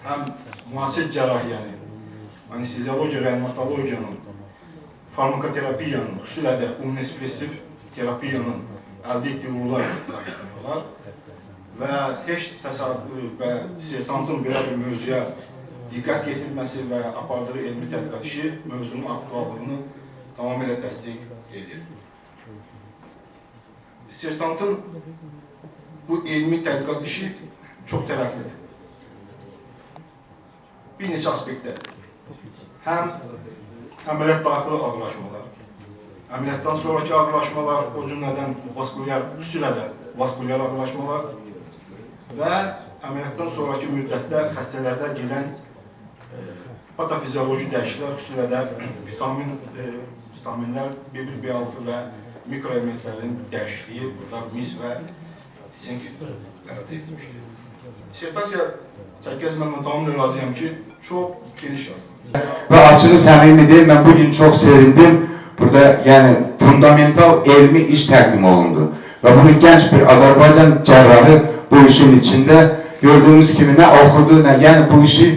həm müasir cərrahiyyəni, anesteziologiya, reanimatologiyanın, farmakoterapiyanın, xüsusilə də immunosupressiv terapiyanın əldə etdiyi uğurlar izah etmək olar. Və heç təsadüf və dissertantın belə bir mövzuya diqqət yetirməsi və apardığı elmi tədqiqat işi mövzunun aktuallığını tamamilə təsdiq edir. Dissertantın bu elmi tədqiqat işi çox tərəflidir. Bir neçə aspektdə. Həm əməliyyat daxili ağırlaşmalar, əməliyyatdan sonraki ağırlaşmalar, o cümlədən xüsusilə də vaskulyar ağırlaşmalar və əməliyyatdan sonraki müddətdə xəstələrdə gələn patofizioloji dəyişikliklər, xüsusilə də vitaminlər, B1, B6 və mikroelementlərin dəyişikliyi, burada mis və sink əldə etmişdir. Dissertasiya çərkəzmə tamamilə razıyam ki, çox geniş yazılır. Və açığı səmimidir, mən bugün çox sevindim. Burada yəni fundamental elmi iş təqdim olundu. Və bunu gənc bir Azərbaycan cərrahı bu işin içində gördüğümüz kimi nə oxudu, nə yəni bu işi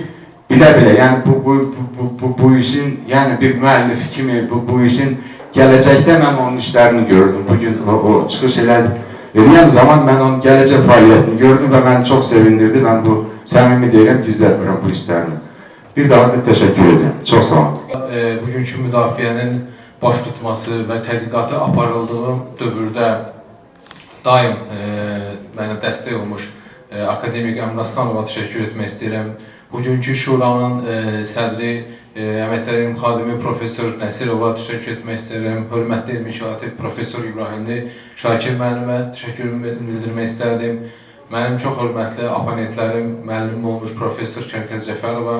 bilə-bilə, yəni bu işin yəni bir müəllif kimi bu işin gələcəkdə mən onun işlərini gördüm. Bugün o çıxış eləyən zaman mən onun gələcək fəaliyyətini gördüm və məni çox sevindirdi. Mən bu səmimi deyirəm, gizlətmirəm bu işlərini. Bir daha da təşəkkür edirəm. Çox sağ olun. Bugünkü müdafiənin baş tutması və tədqiqatı aparıldığı dövrdə daim mənə dəstək olmuş akademik Əmr Aslanova təşəkkür etmək istəyirəm. Bugünkü şuranın sədri, əməkdar elm xadimi Profesor Nəsirova təşəkkür etmək istəyirəm. Hörmətli elmi katib Profesor İbrahimli Şakir müəllimə təşəkkürümü bildirmək istərdim. Mənim çox hörmətli oponentlərim, müəllim olmuş Profesor Şərkəz Cəfərova,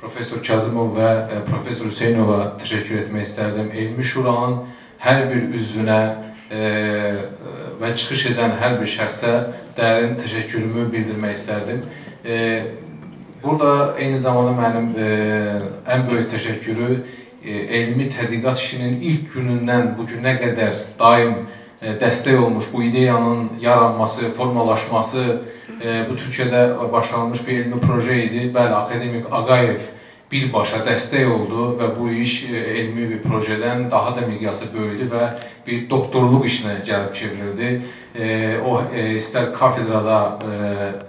Profesor Kazımov və Profesor Hüseynova təşəkkür etmək istərdim. Elmi şuranın hər bir üzvünə və çıxış edən hər bir şəxsə dərin təşəkkürümü bildirmək istərdim. Burada eyni zamanda mənim ən böyük təşəkkürü elmi tədqiqat işinin ilk günündən bu günə qədər daim dəstək olmuş bu ideyanın yaranması, formalaşması bu Türkiyədə başlanmış bir elmi proje idi. Bəli, akademik Ağayev birbaşa dəstək oldu və bu iş elmi bir projeden daha da miqyası böyüdü və bir doktorluq işinə gəlib çevrildi. O istər kafedrada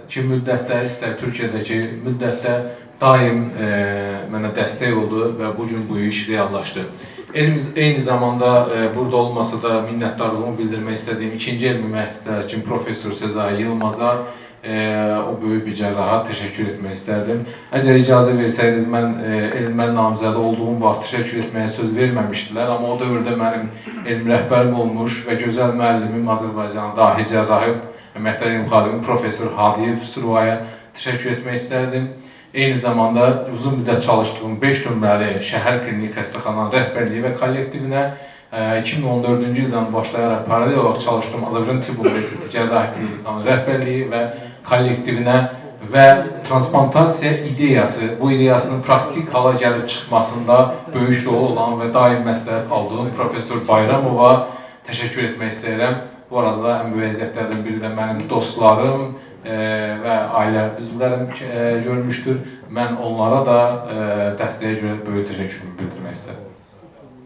müddətdə, istər Türkiyədəki müddətdə daim mənə dəstək oldu və bugün bu iş reallaşdı. Eyni zamanda burada olmasa da minnətdarlığımı bildirmək istədiyim ikinci elmi məsləhətçim Profesor Sezai Yılmaza, o böyük bir cərraha təşəkkür etmək istərdim. Əgər icazə versəydiniz, mən elmən namizədə olduğum vaxt təşəkkür etməyə söz verməmişdilər, amma o dövrdə mənim elm rəhbərim olmuş və gözəl müəllimim Azərbaycanın dahi cərrahı, əməkdar elm xadimi Profesor Hadiyev Survaya təşəkkür etmək istərdim. Eyni zamanda uzun müddət çalışdığım 5 nömrəli şəhər klinik xəstəxananın rəhbərliyi və kollektivinə 2014-cü ildən başlayaraq paralel olaraq çalışdığım Azərbaycan Tibb Universiteti Cərrahi Klinikanın rəhbərliyi və kollektivinə və transplantasiya ideyası, bu ideyasının praktik hala gəlib çıxmasında böyük rol olan və daim məsləhət aldığım Profesor Bayramova təşəkkür etmək istəyirəm. Bu arada da ən böyük əziyyətlərdən biri də mənim dostlarım və ailə üzvlərim görmüşdür. Mən onlara da dəstəyə görə böyük təşəkkürümü bildirmək istəyirəm.